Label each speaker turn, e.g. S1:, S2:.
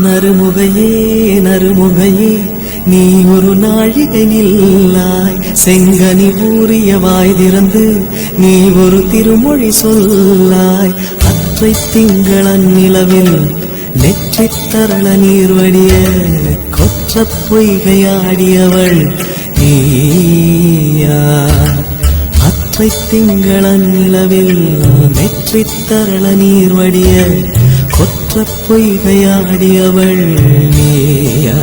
S1: நறுமுகையே நறுமுகையே நீ ஒரு நாழிகை நில்லாய் செங்கனி ஊறிய வாய் திறந்து நீ ஒரு திருமொழி சொல்லாய் அற்றை திங்களன் நிலவில் நெற்றித் தரள நீர் வடிய கொற்ற பொய்கையாடியவள் நீயா அற்றை திங்களன் நிலவில் நெற்றித் தரள நீர் வடிய கொற்ற பொய்கையாடியவள் நீயா